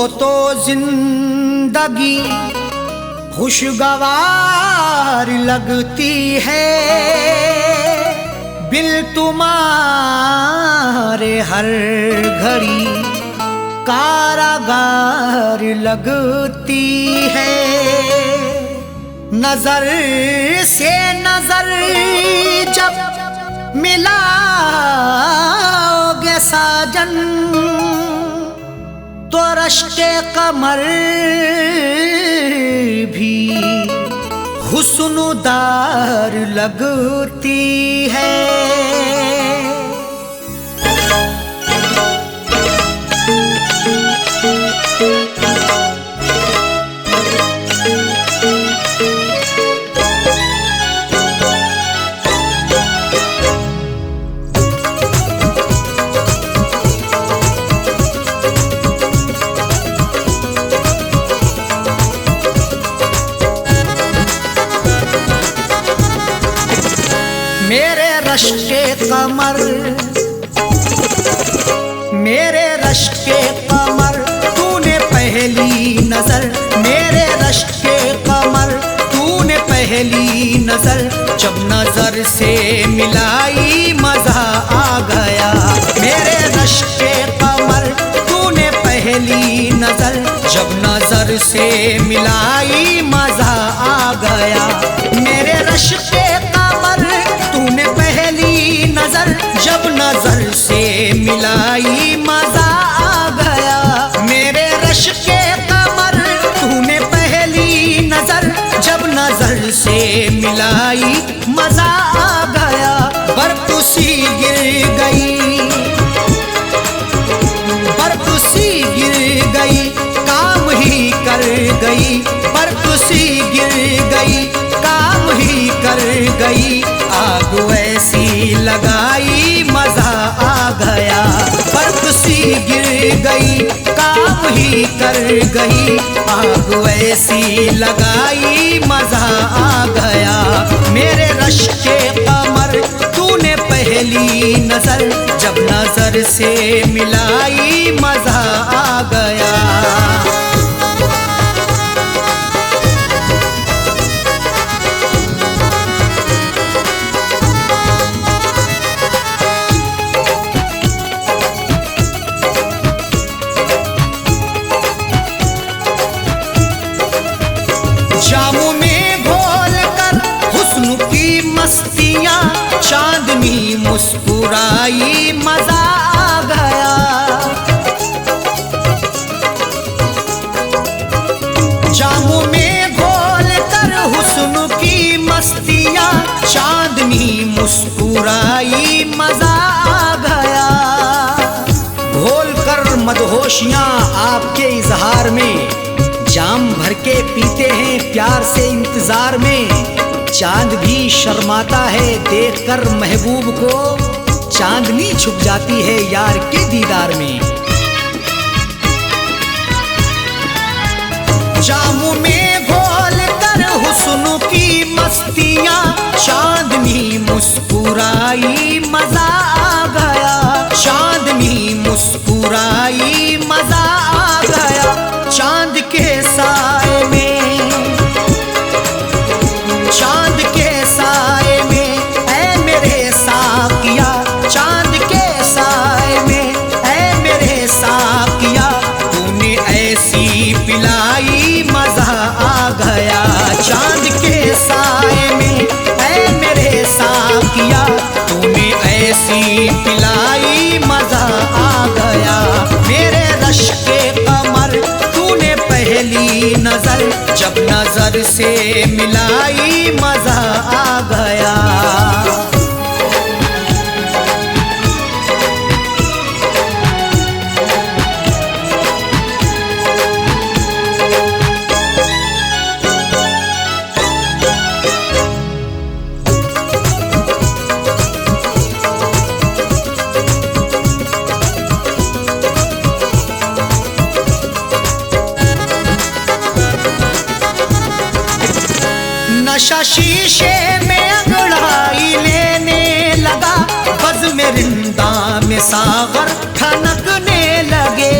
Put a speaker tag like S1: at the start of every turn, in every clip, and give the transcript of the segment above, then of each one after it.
S1: तो जिंदगी खुशगवार लगती है, बिल तुम्हारे हर घड़ी कारागार लगती है। नजर से नजर जब मिलाओगे साजन, तो रश्ते कमर भी हुस्नुदार लगती है। मेरे रश्के कमर, मेरे रश्के कमर, तूने पहली नजर, मेरे रश्के कमर, तूने पहली नजर, जब नजर से मिलाई मजा आ गया। मेरे रश्के कमर, तूने पहली नजर, जब नजर से मिलाई मजा आ गया। मेरे रश्के कमर, तूने पहली नजर, जब नजर से मिलाई मजा आ गया। मेरे रश्के कमर, तूने पहली नजर, जब नजर से मिलाई मजा आ गया। बर्फ सी गिर गई, बर्फ सी गिर गई, काम ही कर गई, बर्फ सी गिर गई, काम ही कर गई। आग ऐसी लगाई मजा आ गया, बर्फ सी गिर गई, काम ही कर गई। आग ऐसी लगाई मजा आ गया। मेरे रश्के कमर, तूने पहली नजर, जब नजर से मिलाई मजा आ गया। जामों में घोल कर हुस्न की मस्तियां, चांदनी मुस्कुराई मजा आ गया। जामों में घोल कर हुस्न की मस्तियां, चांदनी मुस्कुराई मजा आ गया। घोल कर मदहोशियां आपके इजहार में, जाम भर के पीते हैं प्यार से इंतजार में। चांद भी शर्माता है देखकर महबूब को, चांदनी छुप जाती है यार के दीदार में। जामों में घोल कर हुस्न की मस्तियां, चांदनी मुस्कुराई मजा आ गया। चांदनी मुस्कुराई मजा आ गया। चांद के साए में, चांद के साए में, ऐ मेरे साकिया, चांद के साए में, ऐ मेरे साकिया, तूने ऐसी पिलाई मजा आ गया। चांद के साए में, ऐ मेरे साकिया, तूने ऐसी पिलाई मजा आ गया। मेरे रश्के कमर, पहली नजर, जब नजर से मिलाई मजा आ गया। नशा शीशे में अंगड़ाई लेने लगा, बज़ में रिंदा में सागर ठनकने लगे।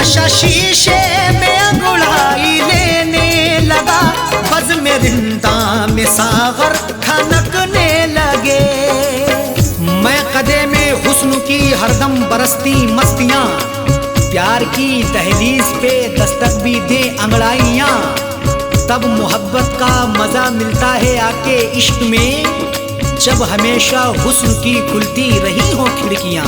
S1: नशा शीशे में अंगड़ाई लेने लगा, बज़ में रिंदा में सागर खनकने लगे। मैं कदे में हुस्न की हरदम बरसती मस्तियां, प्यार की दहलीज पे दस्तक भी दे अंगड़ाइयां, तब मोहब्बत का मजा मिलता है आके इश्क में, जब हमेशा हुस्न की खुलती रही हो खिड़कियां।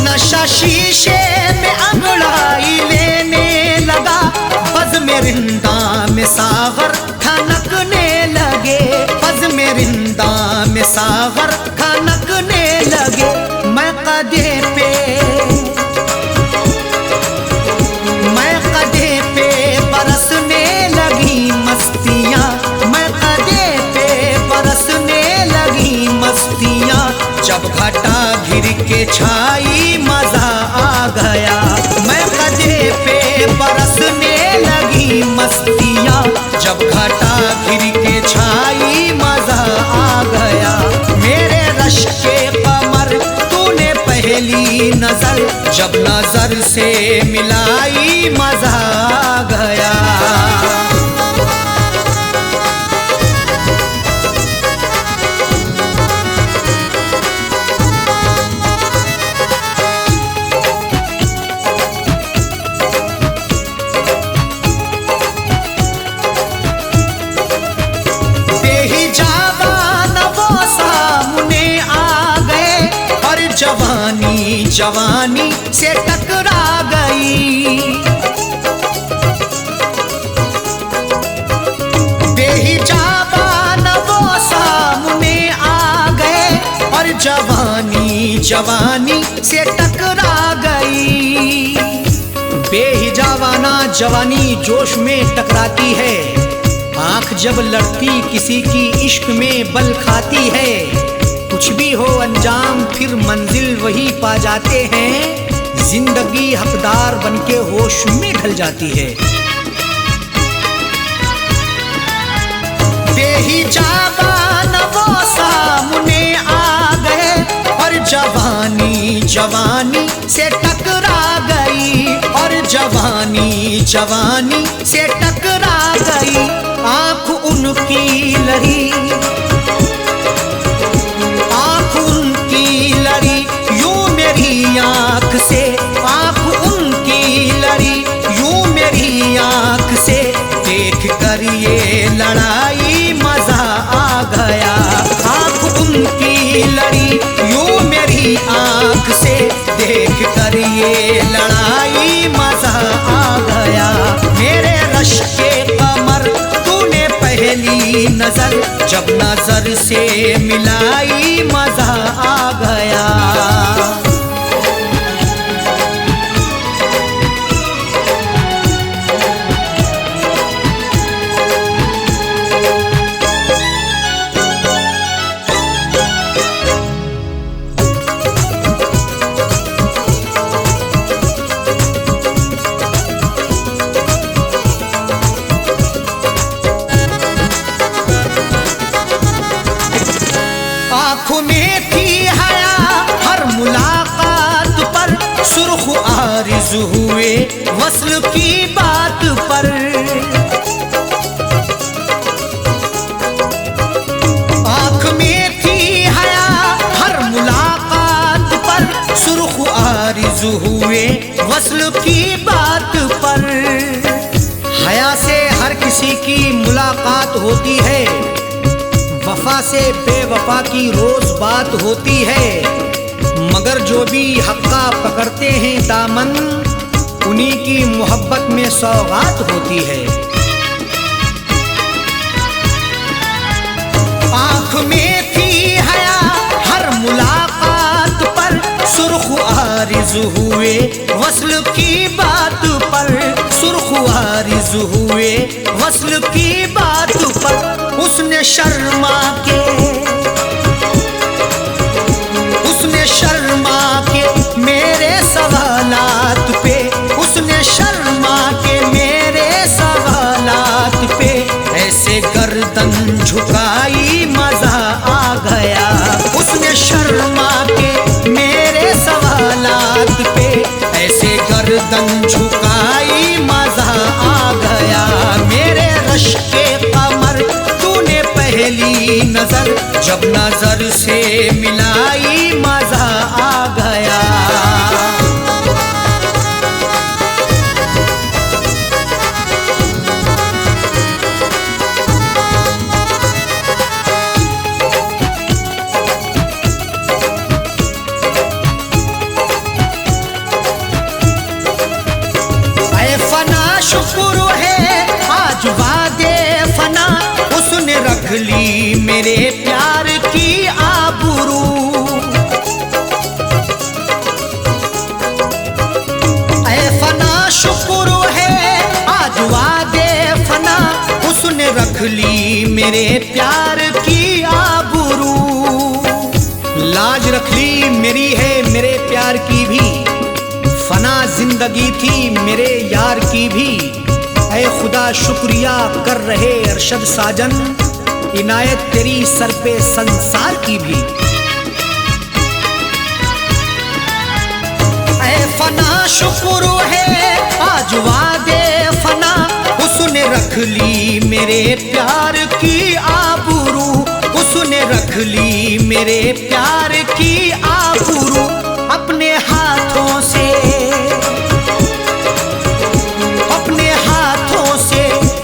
S1: नशा शीशे में अंगड़ाई लेने लगा, बज़ में रिंदा में सागर खनकने लगे, बज़ में रिंदा में सागर खनकने लगे। मैं कदे पे बरसने लगी मस्तियाँ, मैं कदे पे बरसने लगी मस्तियाँ, जब घटा घिर के छाई मजा आ गया। मैं कदे पे बरसने लगी मस्तियाँ, जब घटा घिर के छाई मजा आ गया। मेरे रश के कमर तूने पहली नजर, जब नजर से मिलाई मजा आ गया। जवानी जवानी से टकरा गई, बेहिजाबान वो सामने आ गए, और जवानी जवानी से टकरा गई। बेहिजाबाना जवानी जोश में टकराती है, आंख जब लड़ती किसी की इश्क में बल खाती है। कुछ भी हो अंजाम फिर मंजिल वही पा जाते हैं, जिंदगी हकदार बनके होश में ढल जाती है। बेहिजाबान वो सामने आ गए, और जवानी जवानी से टकरा गई, और जवानी जवानी से टकरा गई। आंख उनकी लड़ी, यूं मेरी आंख से, आंख उनकी लड़ी यूं मेरी आंख से, देख कर ये लड़ाई मजा आ गया। आंख उनकी लड़ी यूं मेरी आंख से, देख कर ये लड़ाई मजा आ गया। मेरे रश के कमर तूने पहली नजर, जब नजर से मिलाई मजा आ गया। आँखों में थी हया हर मुलाकात पर, सुर्ख आरिज़ हुए वस्ल की बात पर। आँख में थी हया हर मुलाकात पर, सुर्ख आरिज़ हुए वस्ल की बात पर। हया से हर किसी की मुलाकात होती है, वफा से बेवफा की रोज बात होती है, मगर जो भी हक्का पकड़ते हैं दामन, उन्हीं की मोहब्बत में सौगात होती है। आँख में थी हया हर मुलाकात पर, सुर्ख आरिज़ हुए वस्ल की बात पर, सुर्ख आरिज़ हुए वस्ल की बात पर। उसने शर्मा के, उसने शर्मा के मेरे सवालात पे, उसने शर्मा के मेरे सवालात पे, ऐसे गर्दन झुकाई मजा आ गया। उसने शर्मा के मेरे सवाल गर्दन झुकाई मजा आ गया। मेरे रश के कमर तूने पहली नजर जब नजर से मिलाई मजा आ गया। शुक्र है आज वादे फना उसने रख ली मेरे प्यार की आबरू। ऐ फना शुक्र है आज वादे फना उसने रख ली मेरे प्यार की आबरू। लाज रख ली मेरी है मेरे प्यार की भी, फना जिंदगी थी मेरे यार की भी। ऐ खुदा शुक्रिया कर रहे अरशद साजन, इनायत तेरी सर पे संसार की भी। ऐ फना शुक्र है आज वादे फना उसने रख ली मेरे प्यार की आबरू। उसने रख ली मेरे प्यार की आबरू। अपने हाथों से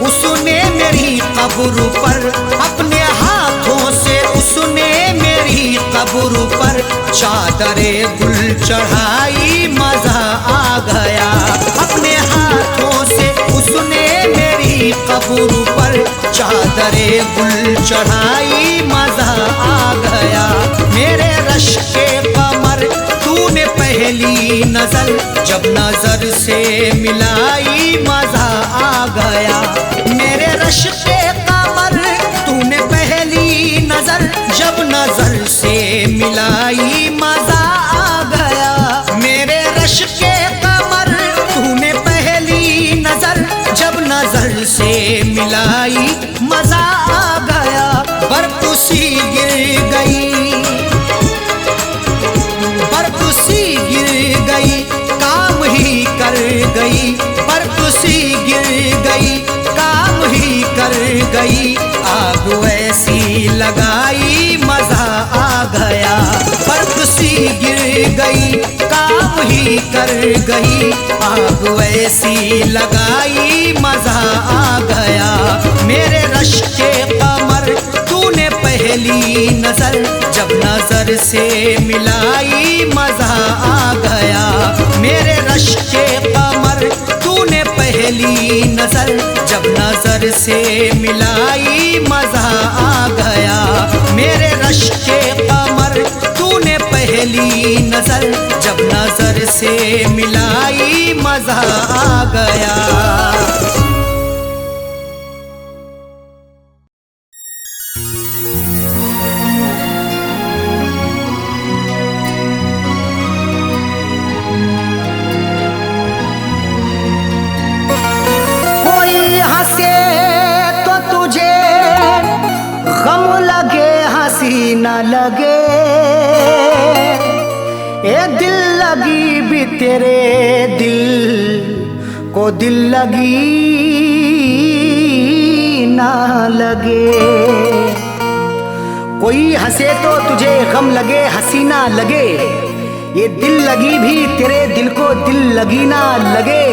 S1: उसने मेरी कब्र पर, अपने हाथों से उसने मेरी कब्र पर चादरे गुल चढ़ाई मजा आ गया। अपने हाथों से उसने मेरी कब्र पर चादरे गुल चढ़ाई मजा आ गया। मेरे रश के कमर तूने पहली नजर जब नजर से मिलाई मजा आ गया। मेरे रश के कमर तूने पहली नजर जब नजर से मिलाई मजा आ गया। मेरे रश के कमर तूने पहली नजर जब नजर से मिलाई मजा आ गया। बर्फ सी गिर गई, बर्फ सी गिर गई काम ही कर गई। बर्फ सी गिर गई काम ही कर गई। आग ऐसी लगाई मजा आ गया। बर्फ सी गिर गई काम ही कर गई। आग ऐसी लगाई मजा आ गया। मेरे रश के कमर तूने पहली नजर जब नजर से मिलाई मजा आ गया। मेरे रश के कमर तूने पहली नजर जब नजर से मिलाई मजा आ गया। मेरे रश के कमर तूने पहली नजर जब नजर से मिलाई मजा आ गया।
S2: न लगे ए दिल लगी भी तेरे दिल को दिल लगी ना लगे। कोई हंसे तो तुझे गम लगे हंसी ना लगे। ये दिल लगी भी तेरे दिल को दिल लगी ना लगे।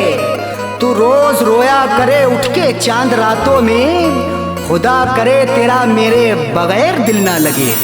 S2: तू रोज रोया करे उठ के चांद रातों में, खुदा करे तेरा मेरे बगैर दिल ना लगे।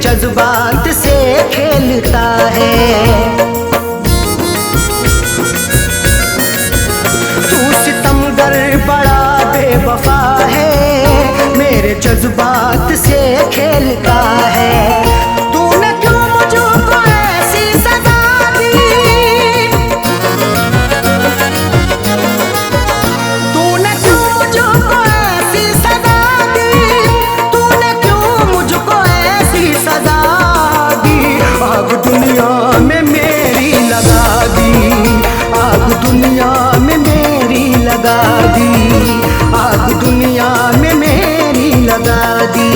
S2: जज्बात से खेलता है। तू सितमगर बड़ा बेवफा है, मेरे जज्बात से खेलता है। तूने क्यों मुझको ऐसी सजा दी, तूने क्यों मुझको ऐसी सजा दी, तूने क्यों मुझको ऐसी सजा दी। आग दुनिया में मेरी लगा दी, आग दुनिया में मेरी लगा दी, आग दुनिया में मेरी लगा दी।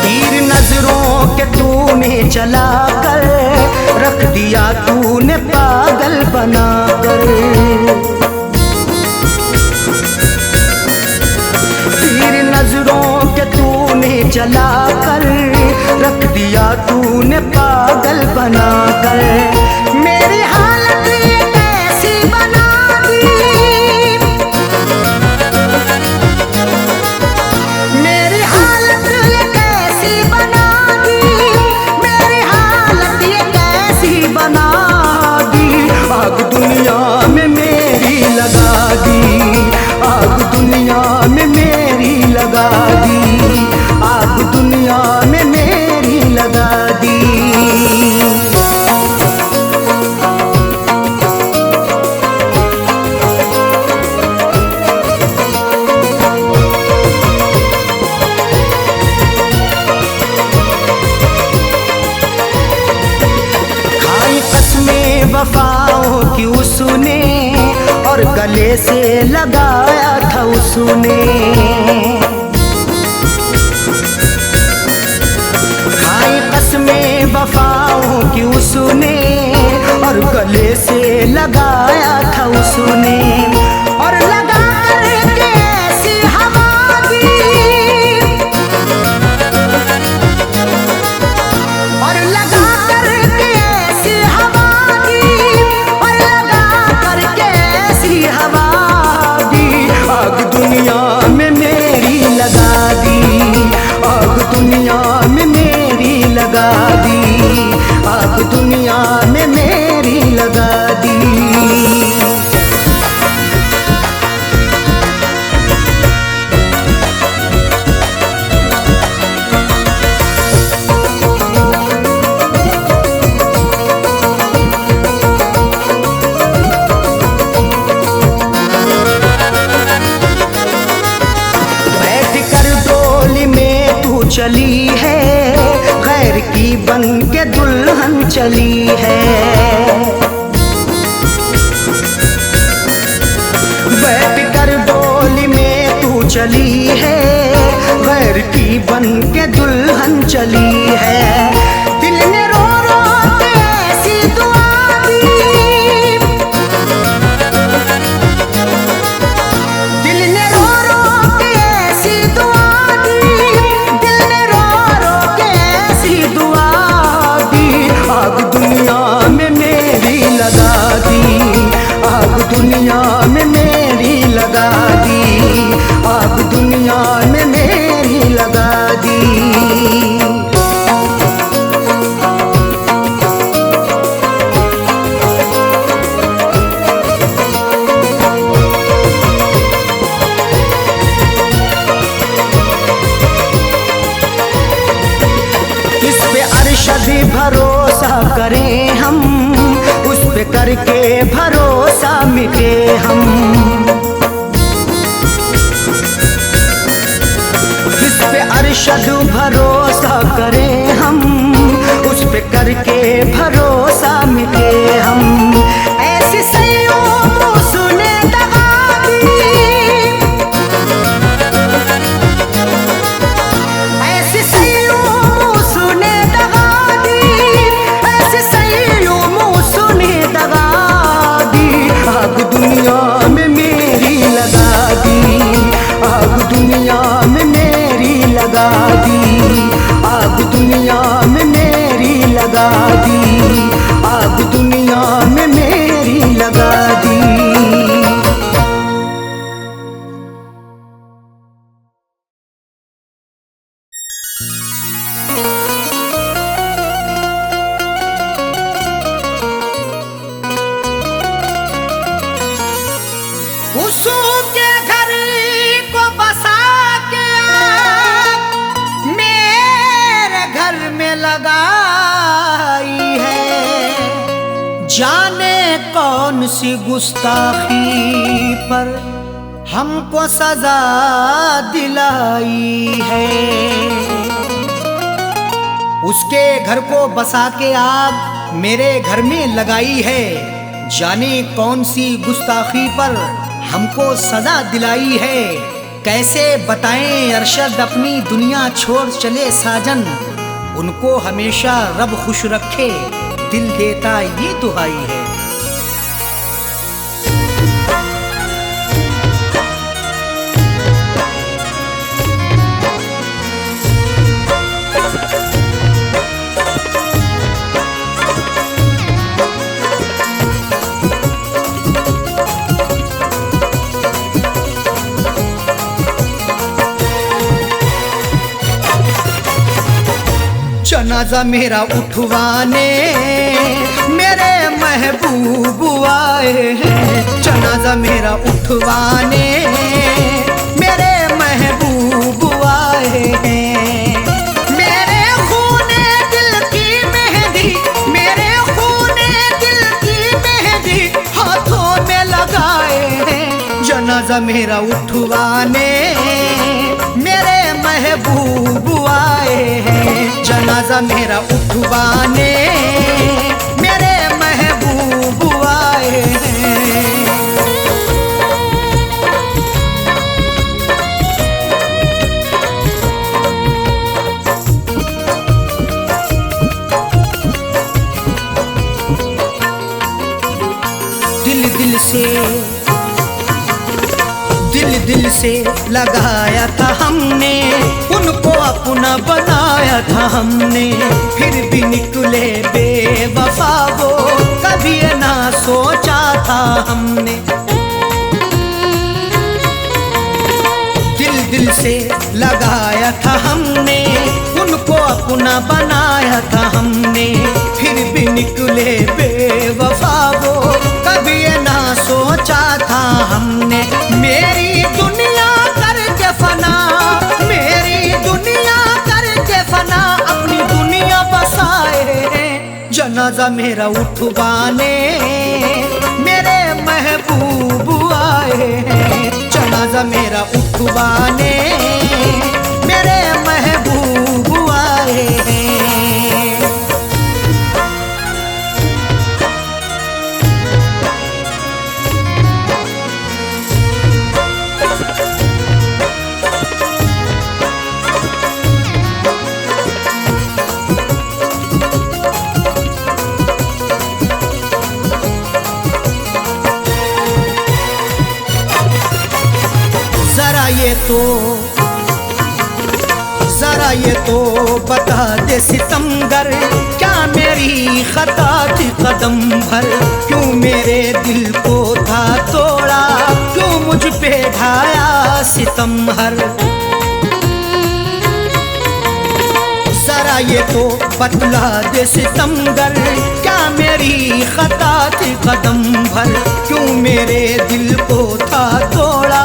S2: तीर नजरों के तूने चला कर रख दिया, तूने पागल बना कर। तीर नजरों के तूने चला कर रख दिया, तूने पागल बना कर। मेरी हालत ये कैसी बना दी, मेरी हालत ये कैसी बना दी, मेरी हालत ये कैसी बना दी। आग दुनिया में मेरी लगा दी, आग दुनिया में मेरी लगा दी, आग दुनिया में मेरी लगा दी। खाई कसमें वफाओं की उसने और गले से लगाया था उसने। खाई कसमें वफाओं की उसने और गले से लगाया था उसने। और लगा करके ऐसी हवा दी, और लगा करके ऐसी हवा दी, और लगा करके ऐसी हवा दी। आग दुनिया में मेरी लगा दी, आग दुनिया में मेरी लगा दी, आग दुनिया में मेरी लगा दी। बैठ कर डोली में तू चली है, गैर की बन के दुल्हन चली है। बैठ कर डोली में तू चली है, गैर की बन के दुल्हन चली है। दिल ने रो रो के ऐसी दुआ दी, दिल ने रो रो के ऐसी दुआ दी, दिल ने रो रो के ऐसी दुआ दी। आग दुनिया में मेरी लगा दी, आग दुनिया में मेरी लगा दी, आग दुनिया में मेरी लगा दी। इस पे अरशद भरोसा करें हम, उस पे करके भरोसा मिटे हम। इस पे अरशद भरोसा करें हम, उस पे करके भरोसा मिटे हम। ऐसी सैयों सुने दगा दी, ऐसी सैयों सुने दगा दी, ऐसी सैयों सुने दगा दी। आग दुनिया
S1: सूखे घर को बसा के आप मेरे घर में लगाई है। जाने कौन सी गुस्ताखी पर हमको सजा दिलाई है। उसके घर को बसा के आग मेरे घर में लगाई है। जाने कौन सी गुस्ताखी पर हमको सजा दिलाई है। कैसे बताएं अरशद अपनी दुनिया छोड़ चले साजन, उनको हमेशा रब खुश रखे दिल देता ये दुआई है। जनाजा मेरा उठवाने मेरे महबूब आए हैं। जनाजा मेरा उठवाने मेरे महबूब आए हैं। मेरे खूने दिल की मेहंदी, मेरे खूने दिल की मेहंदी हाथों में लगाए हैं। जनाजा मेरा उठवाने मेरे महबूब आए हैं। जनाजा मेरा उठवाने मेरे महबूब आए हैं। दिल से लगाया था हमने, उनको अपना बनाया था हमने। फिर भी निकले बेवफा वो, कभी ना सोचा था हमने। दिल से लगाया था हमने, उनको अपना बनाया था हमने। फिर भी निकले बेवफा वो, कभी ना सोचा था हमने। मेरी दुनिया करके फना, मेरी दुनिया करके फना, अपनी दुनिया बसाए हैं। जनाजा मेरा उठवाने मेरे महबूब आए हैं। जनाजा मेरा उठवाने मेरे महबूब आए हैं। जरा ये तो बता दे सितमगर, क्या मेरी खता थी कदम भर? क्यों मेरे दिल को था तोड़ा, क्यों मुझ पे ढाया सितम हर? जरा ये तो बतला दे सितमगर, क्या मेरी खता थी कदम भर? क्यों मेरे दिल को था तोड़ा,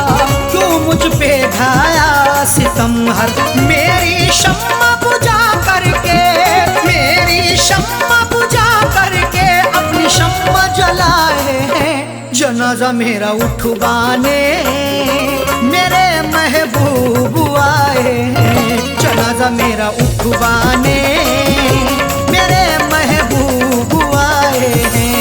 S1: क्यों मुझ पे ढाया सितम हर? मेरी शम्मा बुझा करके, मेरी शम्मा बुझा करके अपनी शम्मा जलाए हैं। जनाजा मेरा उठवाने मेरे महबूब आए हैं। जनाजा मेरा उठवाने मेरे महबूब आए हैं।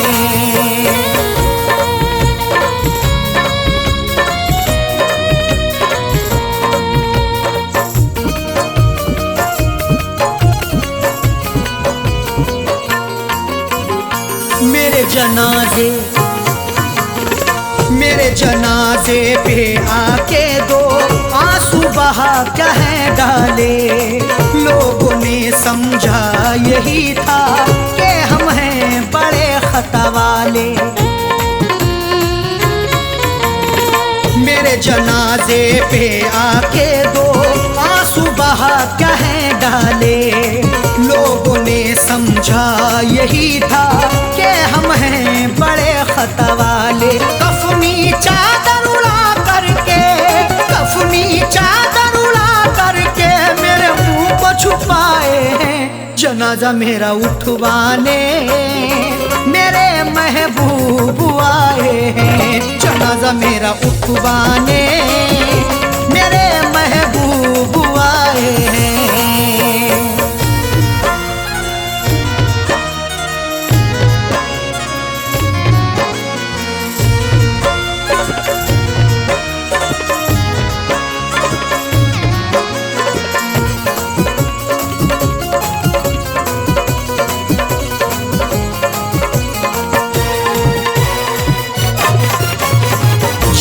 S1: मेरे जनाजे पे आके दो आंसू बहा कह डाले। लोगों ने समझा यही था कि हम हैं बड़े खता वाले। मेरे जनाजे पे आके दो आंसू बहा कह डाले। लोगों ने समझा यही था कि हम हैं बड़े खता वाले। कफनी चादर उड़ा जनाजा मेरा उठवाने मेरे महबूब आए हैं। जनाजा मेरा उठवाने मेरे महबूब आए हैं।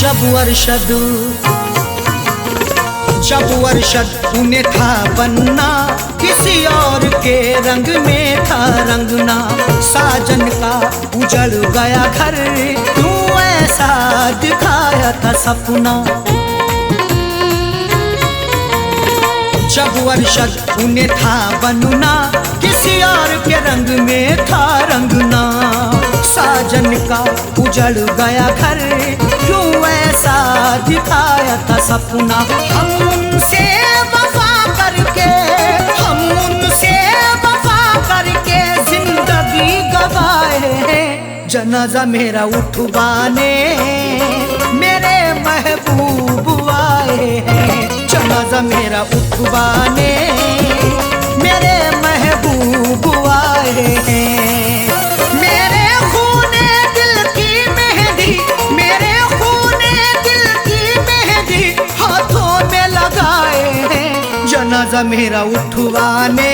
S1: जब अरशद उन्हें था बनना, किसी और के रंग में था रंगना। साजन का उजड़ गया घर, क्यों ऐसा दिखाया था सपना। जब अरशद उन्हें था बनना, किसी और के रंग में था रंगना। साजन का उजड़ गया घर, क्यों ऐसा दिखाया था सपना। हम उनसे वफा करके जिंदगी गवाए हैं। जनाजा मेरा उठवाने मेरे महबूब आए हैं। जनाजा मेरा उठवाने मेरे महबूब आए हैं। मेरे खूने दिल की मेहंदी, मेरे खूने दिल की मेहंदी हाथों में लगाए हैं। जनाजा मेरा उठवाने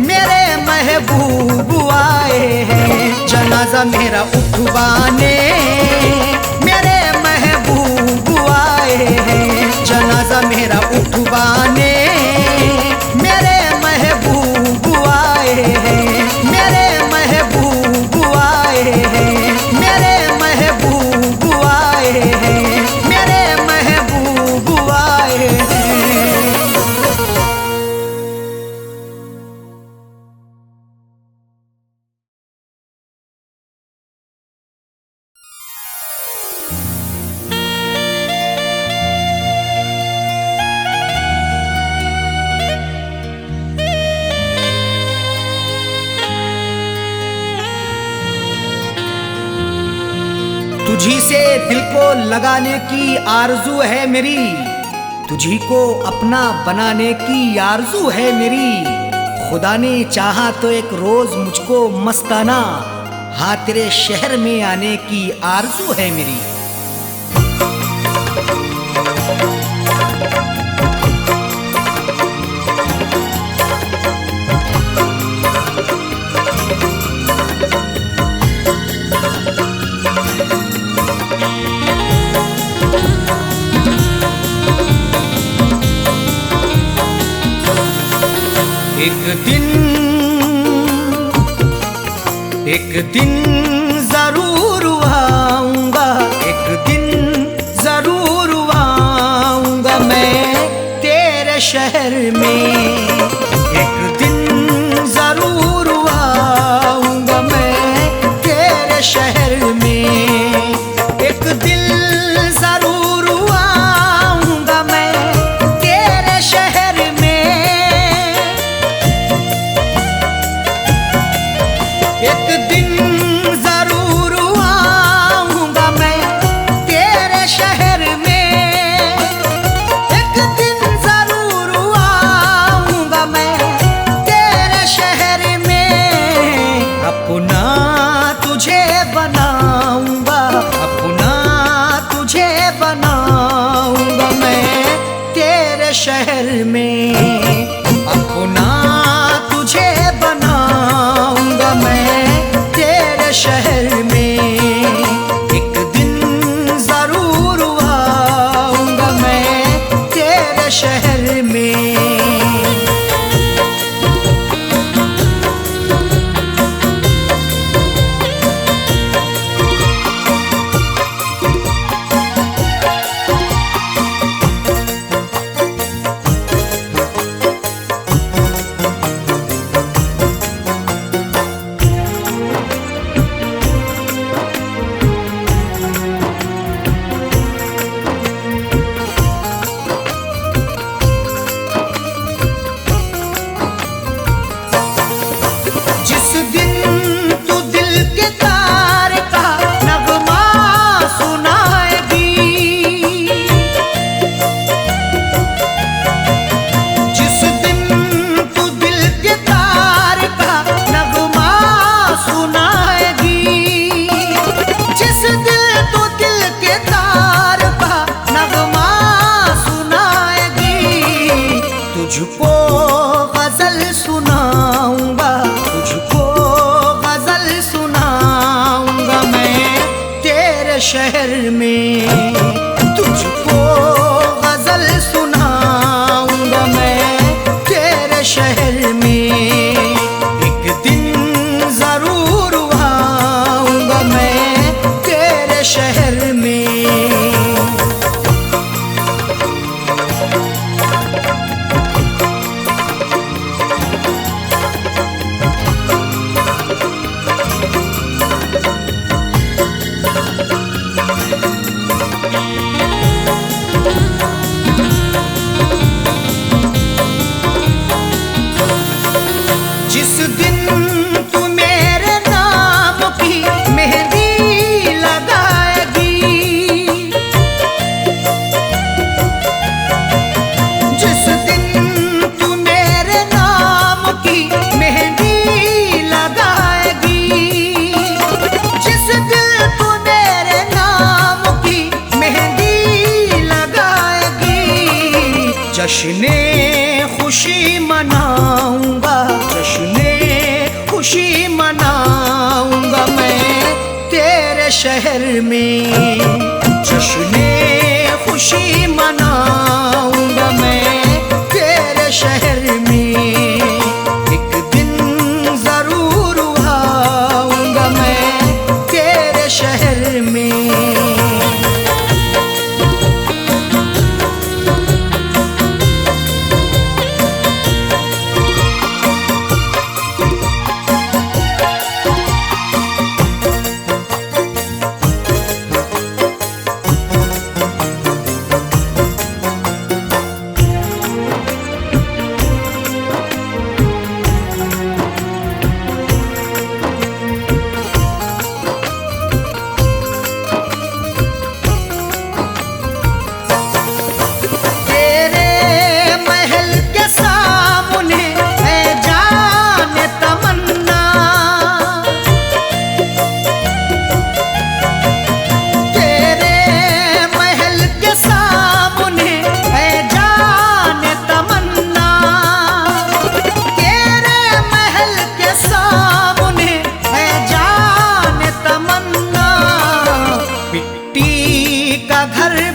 S1: मेरे महबूब आए हैं। जनाजा मेरा उठवाने मेरे महबूब आए हैं। जनाजा मेरा उठवाने मेरे महबूब आए हैं। मेरे महबूब आए हैं। मेरे महबूब आए हैं। मेरे महबूब आए हैं। तुझी से दिल को लगाने की आरजू है मेरी, तुझी को अपना बनाने की आरजू है मेरी। खुदा ने चाहा तो एक रोज मुझको मस्ताना, हाँ तेरे शहर में आने की आरजू है मेरी। एक दिन जरूर आऊंगा, एक दिन जरूर आऊंगा मैं तेरे शहर में। एक दिन जरूर आऊंगा मैं तेरे शहर में। एक दिन जरूर आऊंगा मैं तेरे शहर में। एक दिन शहर में। तुझको गजल सुनाऊंगा मैं तेरे शहर में, एक दिन जरूर आऊंगा मैं तेरे शहर में। जिस दिन तू मेरे नाम की मेहंदी लगाएगी, जिस दिन तू मेरे नाम की मेहंदी लगाएगी, जिस दिन तू मेरे नाम की मेहंदी लगाएगी, जश्ने खुशी मनाऊंगा, जश्ने खुशी मनाऊंगा मैं तेरे शहर में, जश्ने खुशी मनाऊंगा मैं तेरे शहर में, एक दिन जरूर आऊंगा मैं तेरे शहर में।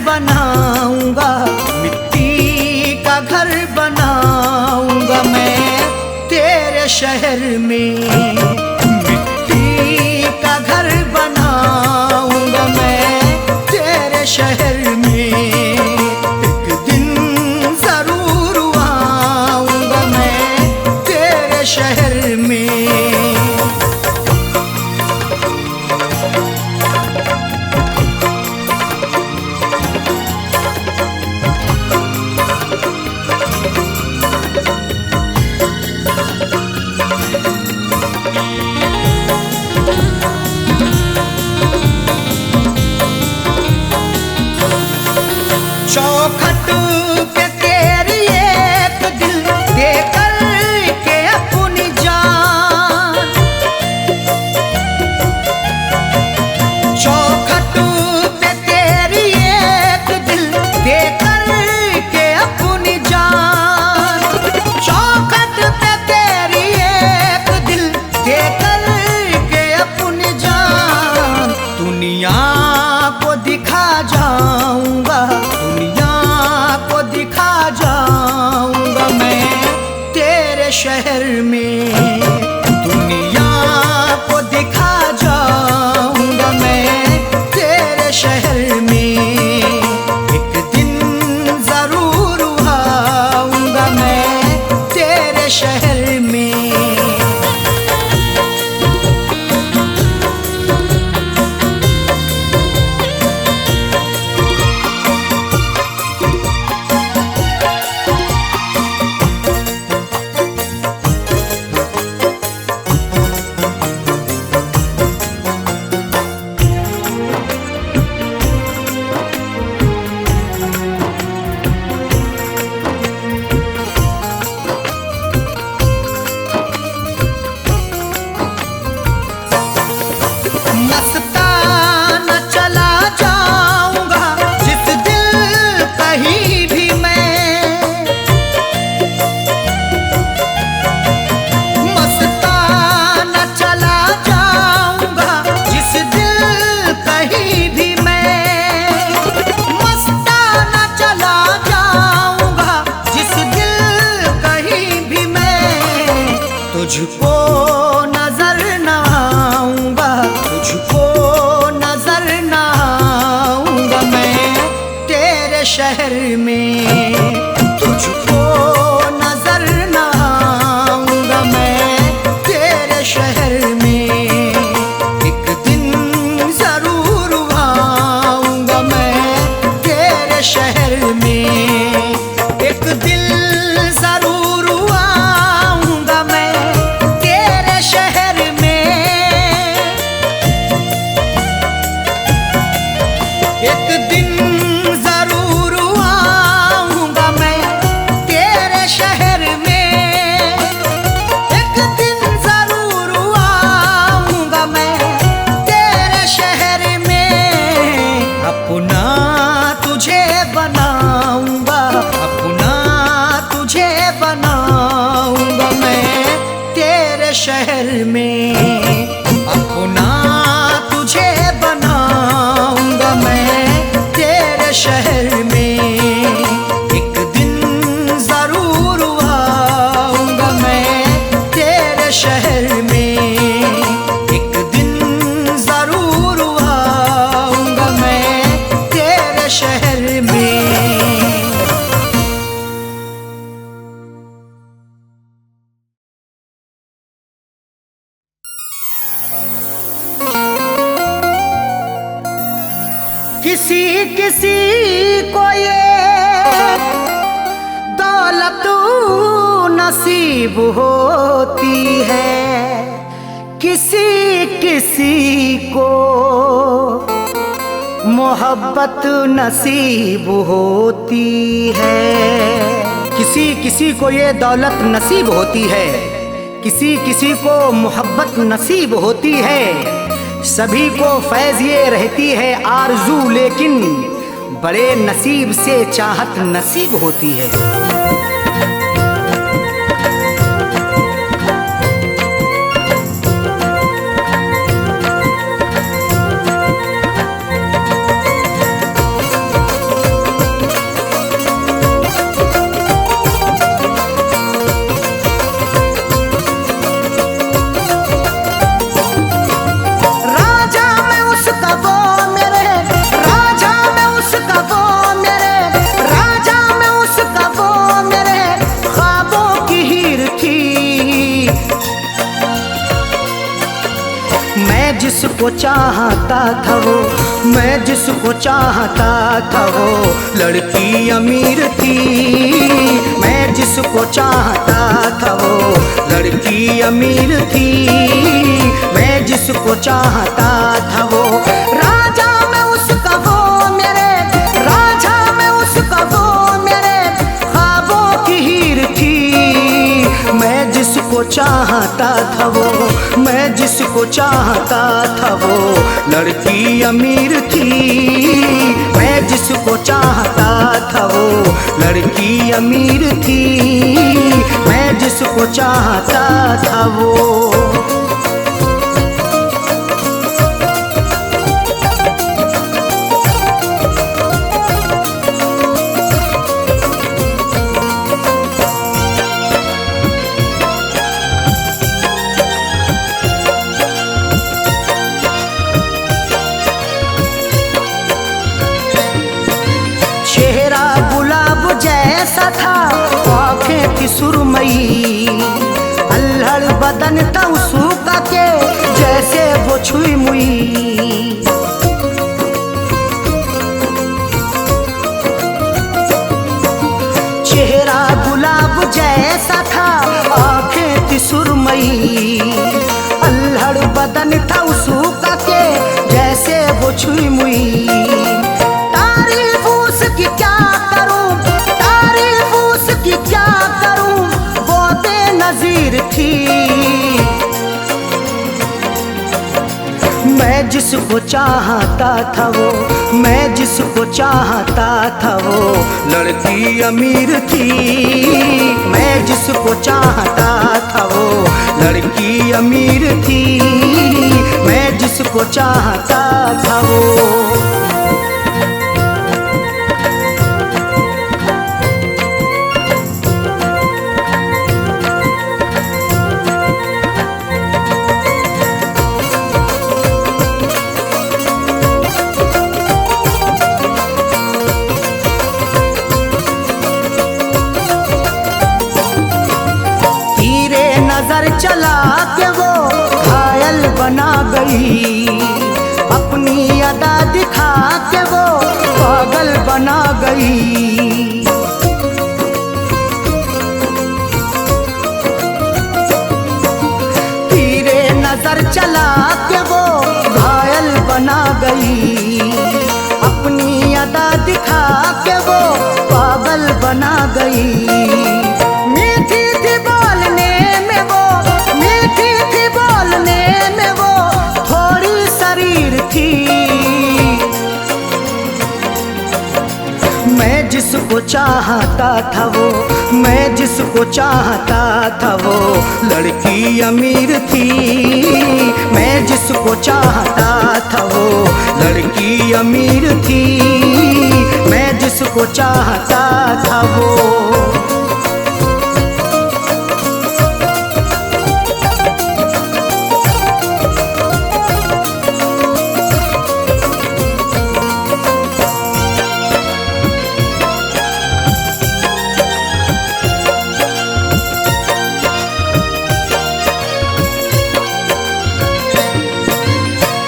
S1: बनाऊंगा मिट्टी का घर बनाऊंगा मैं तेरे शहर में, मिट्टी का घर बनाऊंगा मैं तेरे शहर में, एक दिन जरूर आऊंगा मैं तेरे शहर में। चौखट पे तेरी एक दिल दे कर के अपनी जान, चौखट पे तेरी एक दिल दे कर के अपनी जान, चौखट पे तेरी एक दिल दे कर के अपनी जान, दुनिया को दिखा जाऊंगा, दुनिया को दिखा जाऊंगा मैं तेरे शहर में, दुनिया को दिखा जाऊंगा मैं तेरे शहर में, एक दिन जरूर आऊंगा मैं तेरे शहर में। शहर में तुझको नजर न आऊंगा मैं तेरे शहर में। एक दिन जरूर आऊंगा मैं तेरे शहर में। एक दिल जरूर आऊंगा मैं तेरे शहर में। एक दिन जरूर आऊंगा मैं तेरे शहर में। एक दिन जरूर आऊंगा मैं तेरे शहर में। अपना तुझे बनाऊंगा, अपना तुझे बनाऊंगा मैं तेरे शहर में। अपना तुझे बनाऊंगा मैं तेरे शहर में। एक दिन जरूर आऊंगा मैं तेरे शहर में। एक दिन जरूर आऊंगा मैं तेरे शहर में। किसी किसी को ये दौलत नसीब होती है, किसी किसी को मोहब्बत नसीब होती है। किसी किसी को ये दौलत नसीब होती है, किसी किसी को मोहब्बत नसीब होती है। सभी को फैज़ ये रहती है आरज़ू, लेकिन बड़े नसीब से चाहत नसीब होती है। जिसको चाहता था वो, मैं जिसको चाहता था वो लड़की अमीर थी। मैं जिसको चाहता था वो लड़की अमीर थी। मैं जिसको चाहता था वो राजा में उसका वो मेरे, राजा में उसका वो मेरे ख्वाबों की हीर थी। मैं जिसको चाहता था वो, मैं जिसको चाहता था वो लड़की अमीर थी। मैं जिसको चाहता था वो लड़की अमीर थी। मैं जिसको चाहता था वो। जैसा था आँखें थी सुरमई, अल्हड़ बदन था उसका के जैसे वो छुई मुई। चेहरा गुलाब जैसा था आँखें थी सुरमई, अल्हड़ बदन था उसका के जैसे वो छुई मुई। तारीफ उसकी क्या करूं, तारीफ उसकी क्या करूं, वो बेनज़ीर थी। मैं जिसको चाहता था वो, मैं जिसको चाहता था वो लड़की अमीर थी। मैं जिसको चाहता था वो लड़की अमीर थी। मैं जिसको चाहता था वो।
S2: गई। तीरे नजर चला के वो घायल बना गई, अपनी अदा दिखा के वो पागल बना गई। मीठी थी बोलने में वो, मीठी थी बोलने में वो, थोड़ी शरीर थी। मैं जिसको चाहता था वो, मैं जिसको चाहता था वो लड़की अमीर थी। मैं जिसको चाहता था वो लड़की अमीर थी। मैं जिसको चाहता था वो।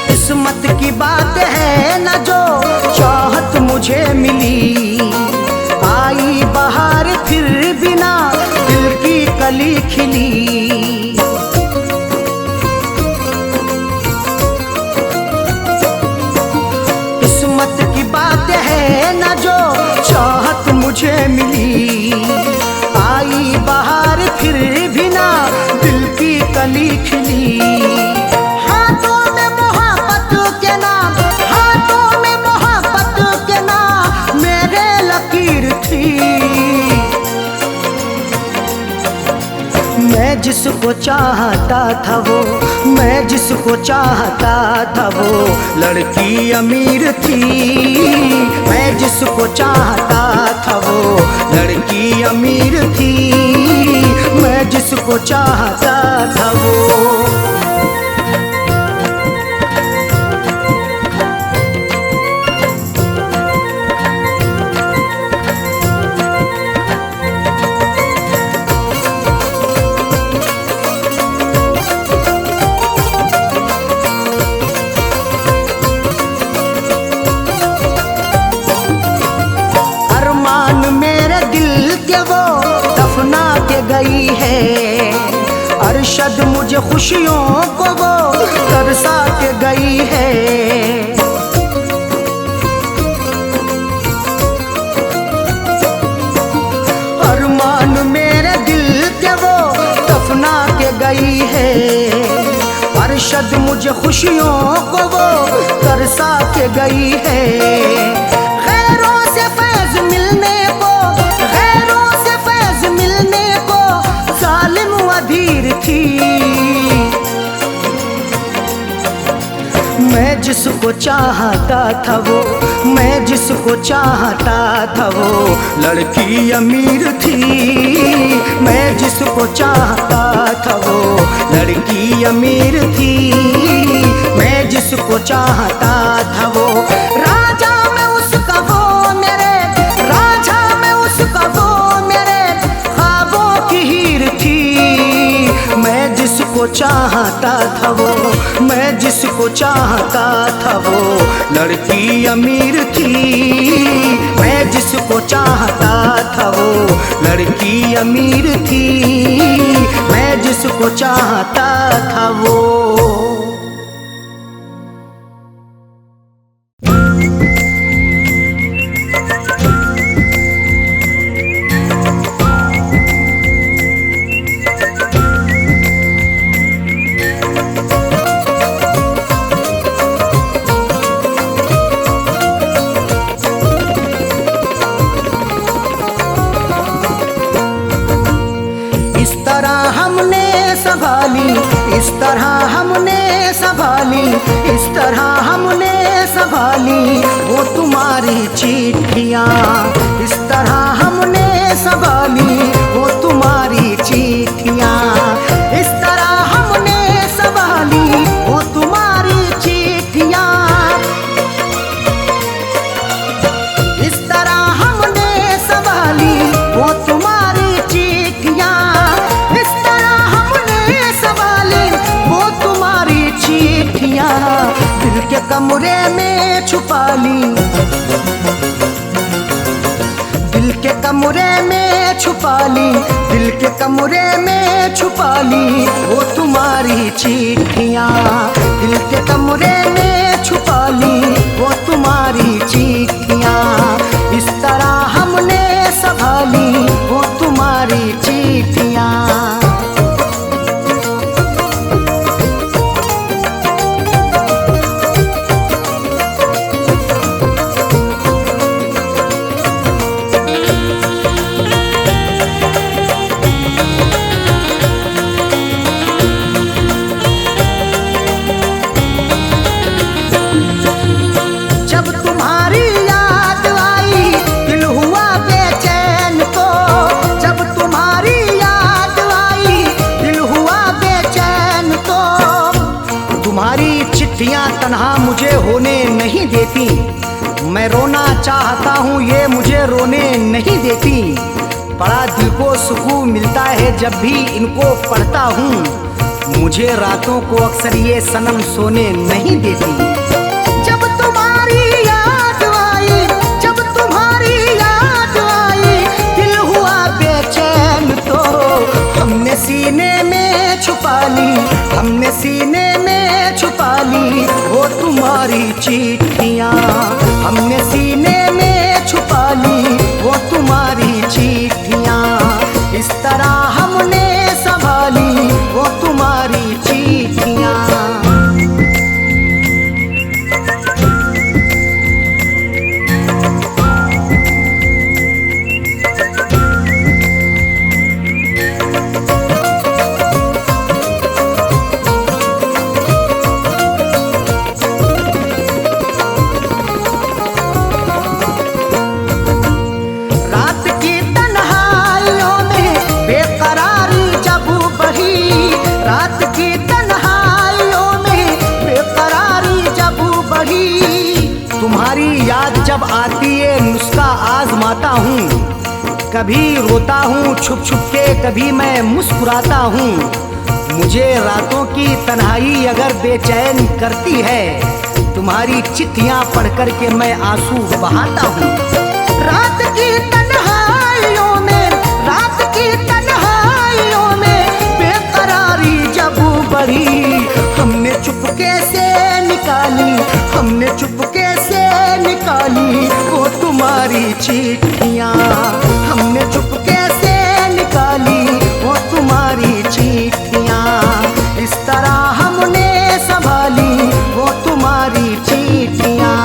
S2: किस्मत की बात है न जो चाहत मुझे मिली, आई बहार फिर बिना दिल की कली खिली। किस्मत की बात है न जो चाहत मुझे मिली, आई बहार फिर बिना दिल की कली खिली। हाथों में मोहब्बत के नाम, हाथों में मोहब्बत के नाम मेरे लकीर थी। मैं जिसको चाहता था वो, मैं जिसको चाहता था वो लड़की अमीर थी। मैं जिसको चाहता था वो लड़की अमीर थी। मैं जिसको चाहता था वो। गई है अरशद मुझे खुशियों को वो तरसा के गई है। अरमान मेरे दिल के वो दफना के गई है। अरशद मुझे खुशियों को वो तरसा के गई है। खैरों से फैज मिलने को, खैरों से फैज मिलने को जालिम अधीर थी। मैं जिसको चाहता था वो, मैं जिसको चाहता था वो लड़की अमीर थी। मैं जिसको चाहता था वो लड़की अमीर थी। मैं जिसको चाहता था वो राजा में उसका वो मेरे, राजा में उसका वो मेरे ख्वाबों की हीर थी। मैं जिसको चाहता था वो, मैं जिसको चाहता था वो लड़की अमीर थी। मैं जिसको चाहता था वो लड़की अमीर थी। मैं जिसको चाहता था वो। इस तरह हमने संभाली, इस तरह हमने संभाली वो तुम्हारी चिट्ठियाँ। इस तरह हमने संभाली वो तुम्हारी चिट्ठियाँ। इस तरह हमने संभाली वो तुम्हारी चिट्ठियाँ। इस तरह हमने संभाली वो तुम्हारी चिट्ठियाँ। इस तरह हमने संभाली वो तुम्हारी चिट्ठियाँ। दिल के कमरे में छुपा ली, कमरे में छुपा ली, दिल के कमरे में छुपा ली वो तुम्हारी चिट्ठियाँ। दिल के कमरे में छुपा ली वो तुम्हारी चिट्ठियाँ। इस तरह हमने संभाली वो तुम्हारी चिट्ठियाँ। तन्हा मुझे होने नहीं देती, मैं रोना चाहता हूँ ये मुझे रोने नहीं देती। बड़ा दिल को सुकून मिलता है जब भी इनको पढ़ता हूँ, मुझे रातों को अक्सर ये सनम सोने नहीं देती। जब तुम्हारी याद आई, जब तुम्हारी याद आई, दिल हुआ बेचैन तो हमने सीने में छुपा ली, हमने सीने में छुपा ली वो तुम्हारी चिट्ठियाँ। हमने सीने में छुपा ली वो तुम्हारी चिट्ठियाँ। इस तरह हमने संभाली वो तुम्हारी चिट्ठियाँ। तुम्हारी याद जब आती है नुस्खा आजमाता हूँ, कभी रोता हूँ छुप छुप के, कभी मैं मुस्कुराता हूँ। मुझे रातों की तन्हाई अगर बेचैन करती है, तुम्हारी चिट्ठियाँ पढ़ कर के मैं आंसू बहाता हूँ। रात की तन्हाइयों में, रात की तन्हाइयों में बेकरारी जब बढ़ी, हमने चुपके से निकाली, हमने चुपके से निकाली वो तुम्हारी चिट्ठियाँ। हमने चुपके से निकाली वो तुम्हारी चिट्ठियाँ। इस तरह हमने संभाली वो तुम्हारी चिट्ठियाँ।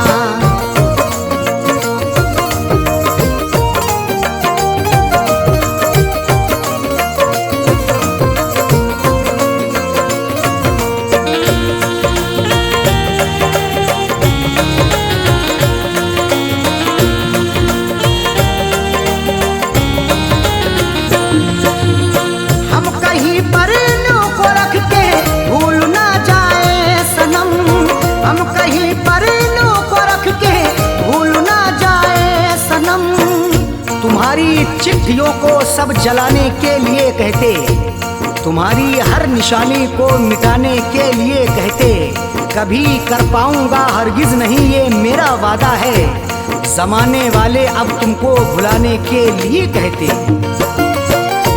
S2: तुम्हारी चिट्ठियों को सब जलाने के लिए कहते, तुम्हारी हर निशानी को मिटाने के लिए कहते। कभी कर पाऊंगा हरगिज नहीं ये मेरा वादा है, जमाने वाले अब तुमको भुलाने के लिए कहते।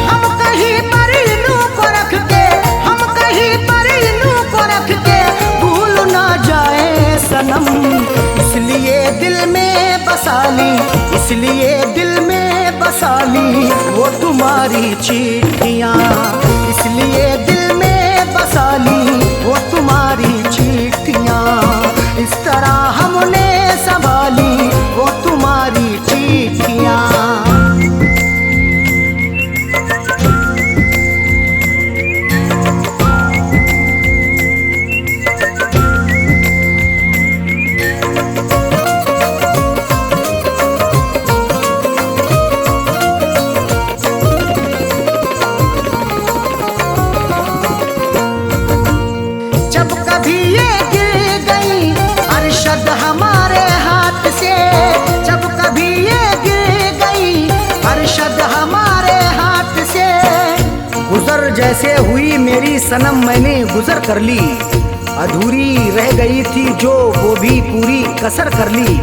S2: हम कहीं पर इन्हों को रख के, हम कहीं पर इन्हों को रख के भूल ना जाए सनम, इसलिए दिल में बसा ली, इसलिए दिल में बसा ली वो तुम्हारी चिट्ठियाँ। इसलिए दिल में बसा ली वो तुम्हारी चिट्ठियाँ। इस तरह हमने संभाली वो तुम्हारी चिट्ठियाँ। जैसे हुई मेरी सनम मैंने गुजर कर ली, अधूरी रह गई थी जो वो भी पूरी कसर कर ली।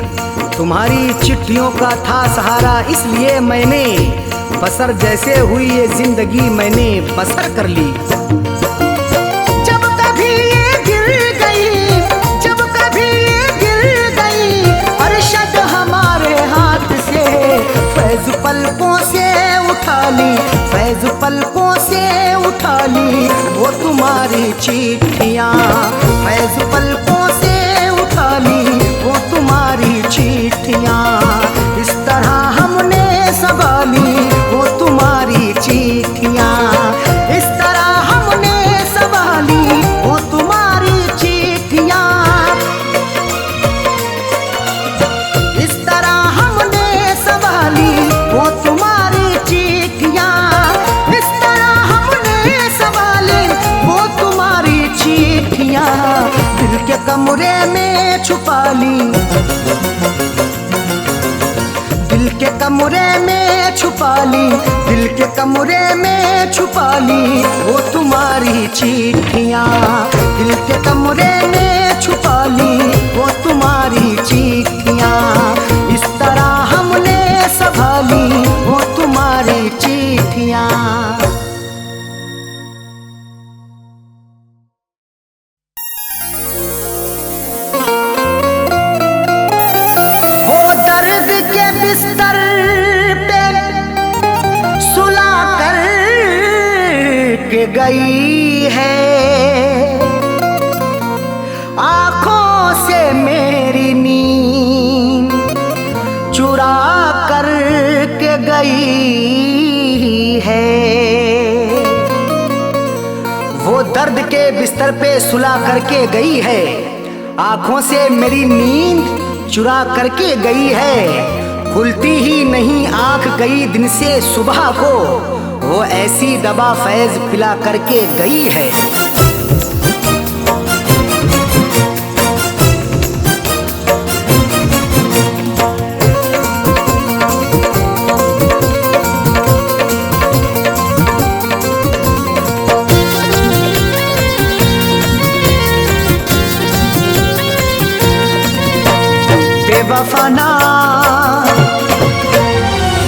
S2: तुम्हारी चिट्ठियों का था सहारा, इसलिए मैंने बसर जैसे हुई ये जिंदगी मैंने बसर कर ली। जब कभी ये गिर गई, जब कभी ये गिर गई अरशद हमारे हाथ से, फैज पलकों से उठा ली, फैज पलकों से उठा ली वो तुम्हारी चिट्ठियाँ, फैज पलकों से उठा ली वो तुम्हारी चिट्ठियाँ। इस तरह हमने संभाली वो तुम्हारी चिट्ठियाँ, इस तरह हमने संभाली वो तुम्हारी चिट्ठियाँ, इस तरह हमने संभाली वो तुम्हारी चिट्ठियाँ, इस तरह हमने संभाली वो तुम्हारी चिट्ठियाँ। दिल के कमरे में छुपा ली, दिल के कमरे में छुपा ली, दिल के कमरे में छुपा ली वो तुम्हारी चिट्ठियाँ, दिल के कमरे में छुपा ली वो तुम्हारी चिट्ठियाँ। इस तरह हमने संभाली वो तुम्हारी चिट्ठियाँ। बिस्तर पे सुला कर के गई है, आँखों से मेरी नींद चुरा कर के गई है। वो दर्द के बिस्तर पे सुला करके गई है, आँखों से मेरी नींद चुरा करके गई है। खुलती ही नहीं आंख कई दिन से सुबह को, वो ऐसी दवा फैज पिला करके गई है। बेवफाना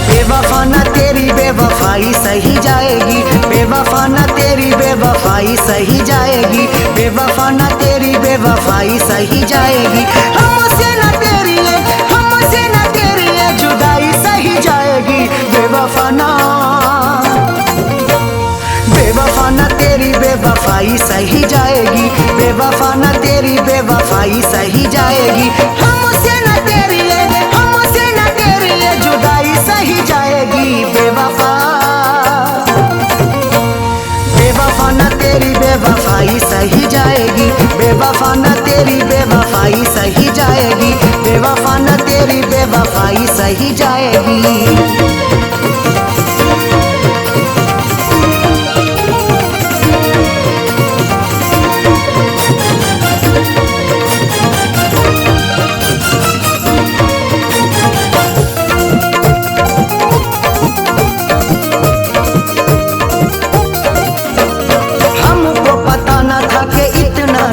S2: बेवफाना तेरी बेवफाई सही जाएगी, बेवफाना तेरी बेवफाई सही जाएगी, बेवफाना तेरी बेवफाई सही जाएगी। हमसे न तेरी है, हमसे न तेरी है जुदाई सही जाएगी। बेवफाना बेवफाना तेरी बेवफाई सही जाएगी, बेवफाना तेरी बेवफाई सही जाएगी। हमसे न तेरी है, हमसे न तेरी है जुदाई सही जाएगी। बेवफा बेवफाना तेरी बेवफाई सही जाएगी, बेवफाना तेरी बेवफाई सही जाएगी, बेवफाना तेरी बेवफाई सही जाएगी।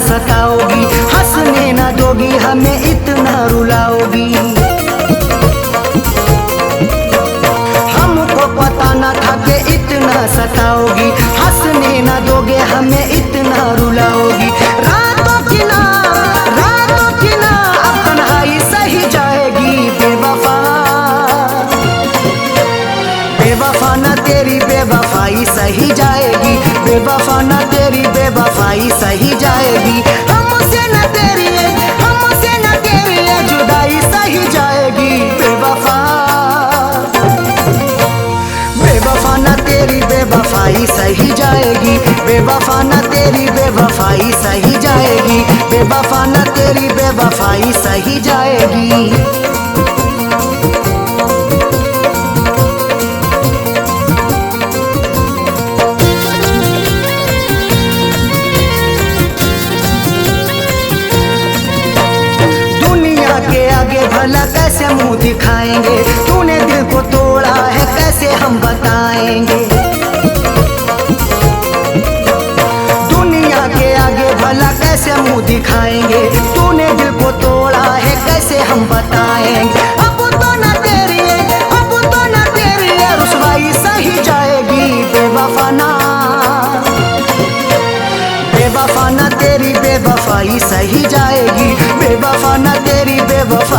S2: सताओगी, हंसने न दोगी, हमें इतना रुलाओगी। हमको पता न था कि इतना सताओगी, हंसने न दोगे, हमें इतना रुलाओगी। रातों की ना अब तन्हाई सही जाएगी। बेवफा बेवफाना तेरी बेवफाई सही जाएगी, बेवफाना तेरी बेवफाई सही जाएगी। हमसे न तेरी है, हमसे न तेरी है जुदाई सही जाएगी। बेवफा बेवफाना तेरी बेवफाई सही जाएगी, बेवफाना तेरी बेवफाई सही जाएगी, बेवफाना तेरी बेवफाई सही जाएगी। भला कैसे मुंह दिखाएंगे, तूने दिल को तोड़ा है कैसे हम बताएंगे। दुनिया के आगे भला कैसे मुंह दिखाएंगे, तूने दिल को तोड़ा है कैसे हम बताएंगे।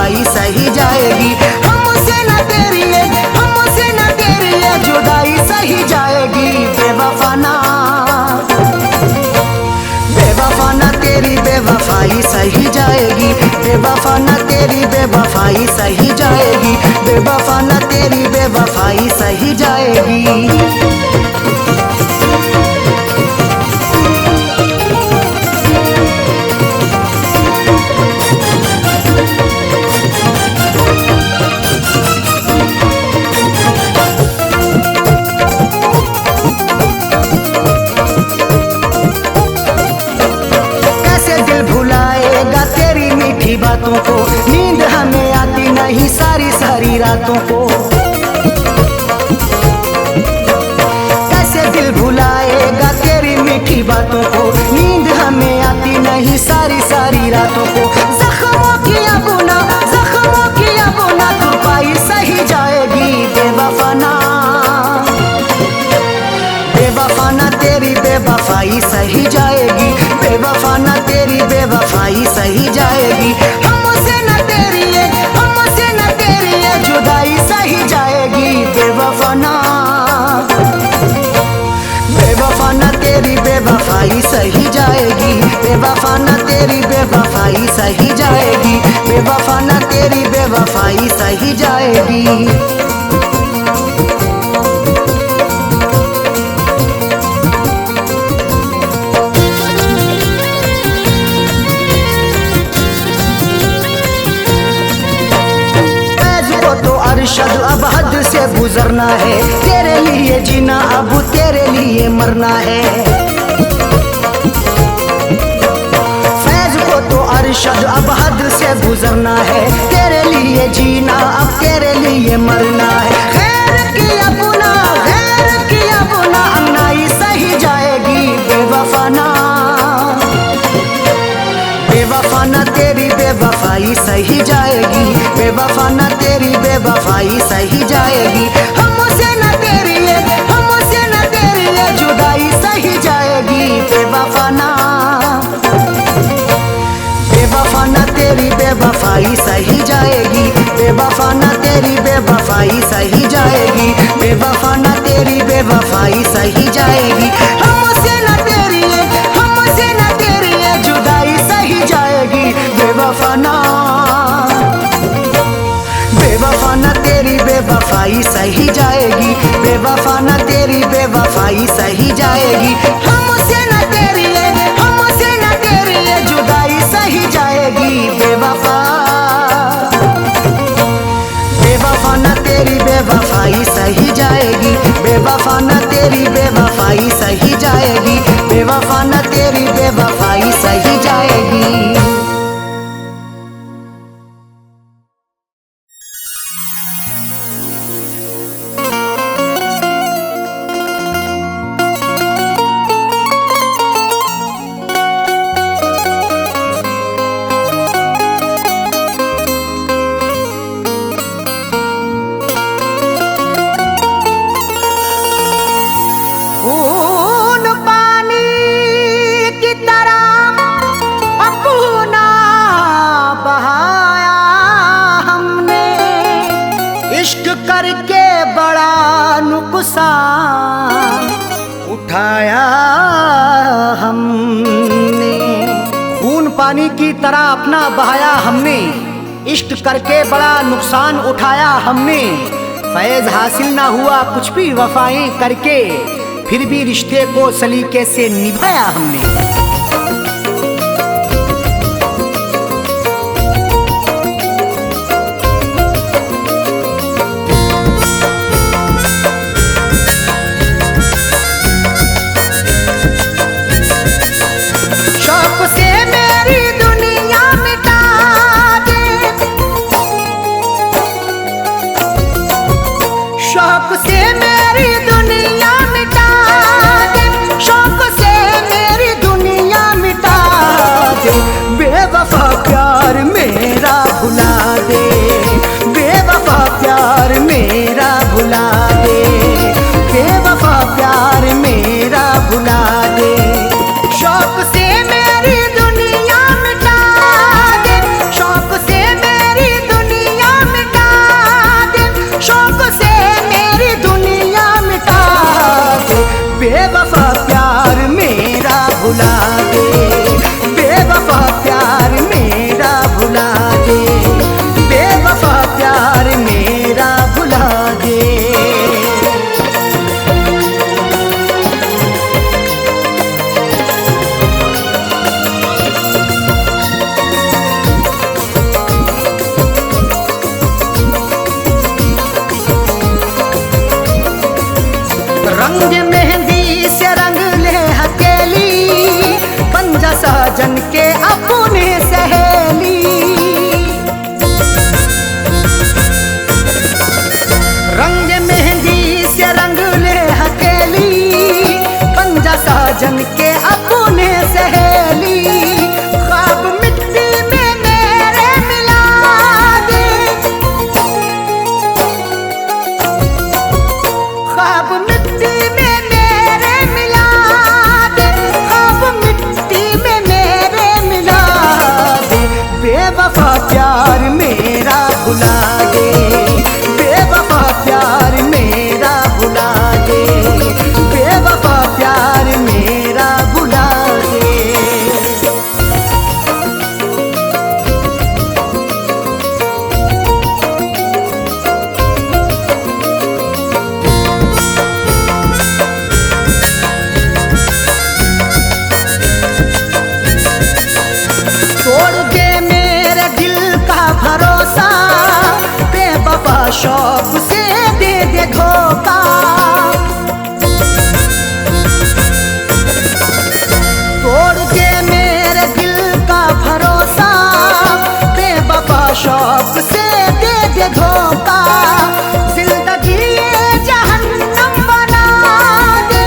S2: रुसवाई सही जाएगी। हमसे न तेरी ये जुदाई सही जाएगी। बेवफा ना तेरी बेवफाई सही जाएगी। बेवफा ना तेरी बेवफाई सही जाएगी। बेवफा ना तेरी बेवफाई सही जाएगी। बातों को नींद हमें आती नहीं सारी सारी रातों को। कैसे दिल भुलाएगा तेरी मीठी बातों को, नींद हमें आती नहीं सारी सारी रातों को। जख्मों की अबुना तुरपाई सही जाएगी। बेवफा ना तेरी बेवफाई सही जाएगी। बेवफा ना तेरी बेवफाई सही जाएगी। हमसे न तेरी ये जुदाई सही जाएगी। बेवफा ना तेरी बेवफाई सही जाएगी। बेवफा ना तेरी बेवफाई सही जाएगी। बेवफा ना तेरी बेवफाई सही जाएगी। अरशद अब हद से गुजरना है, तेरे लिए जीना अब तेरे लिए मरना है। फैज को तो अरशद अब हद से गुजरना है, तेरे लिए जीना अब तेरे लिए मरना है। खैर की अबुना अन्नाई सही जाएगी। बेवफा ना तेरी बेवफाई सही जाएगी। बेवफा ना तेरी बेवफाई सही जाएगी। हमसे न तेरी ये जुदाई सही जाएगी। बेवफा ना तेरी बेवफाई सही जाएगी। बेवफा ना तेरी बेवफाई सही जाएगी। बेवफा ना तेरी बेवफाई सही जाएगी। हमसे न तेरी ये जुदाई सही जाएगी। बेवफा ना तेरी बेवफाई सही जाएगी। बेवफा ना तेरी बेवफाई सही जाएगी। हमसे न तेरी ये जुदाई सही जाएगी। बेवफा ना तेरी बेवफाई सही जाएगी। बेवफा ना तेरी बेवफाई सही जाएगी। बेवफा ना तेरी बेवफाई सही जाएगी। करके बड़ा नुकसान उठाया हमने। खून पानी की तरह अपना बहाया हमने, इश्क करके बड़ा नुकसान उठाया हमने। फैज हासिल ना हुआ कुछ भी वफाएं करके, फिर भी रिश्ते को सलीके से निभाया हमने। शौक से मेरी दुनिया मिटा दे, शौक से मेरी दुनिया मिटा दे। बेवफा प्यार मेरा भुला दे, बेवफा प्यार मेरा भुला दे, बेवफा प्यार मेरा भुला दे। शौक से मेरी दुनिया मिटा दे, शौक से मेरी साजन के अपने सहेली। रंग मेहंदी से रंग ले हथेली, बन जा साजन के अपने सहेली। ख्वाब मिट्टी में मेरे मिला दे, ख्वाब मिट्टी में मेरे मिला दे, ख्वाब मिट्टी में मेरे मिला दे। बेवफा प्यार मेरा भुला दे, बेवफा प्यार मेरा भुला दे, बेवफा प्यार मेरा भुला दे। तोड़ दे मेरे दिल का भरोसा, बेवफा शौक से दे दे धोखा। तोड़ दे मेरे दिल का भरोसा, बेवफा शौक से दे दे धोखा। जिंदगी ये जहन्नम बना दे,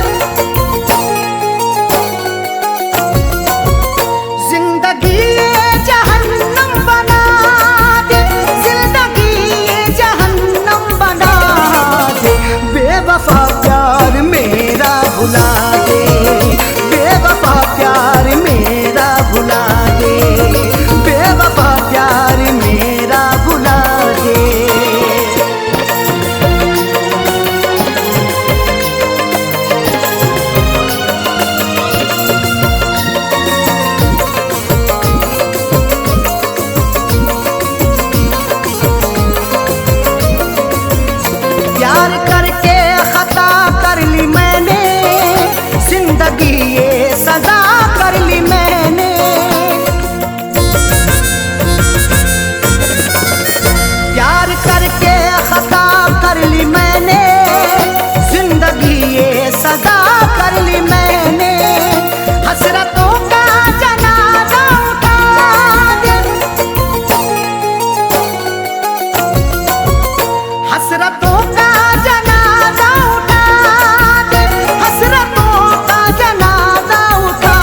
S2: जिंदगी ये जहन्नम बना दे, जिंदगी ये जहन्नम बना दे। बेवफा प्यार मेरा भुला दे, बेवफा प्यार मेरा भुला दे, बेवफा प्यार मेरा भुला दे। प्यार करके खता कर ली मैंने, जिंदगी ये सजा कर ली मैंने। प्यार करके खता कर ली मैंने, जिंदगी ये सजा कर ली मैंने। हसरतों का जनाजा उठा दे, हसरतों का जनाजा उठा दे, हसरतों का जनाजा उठा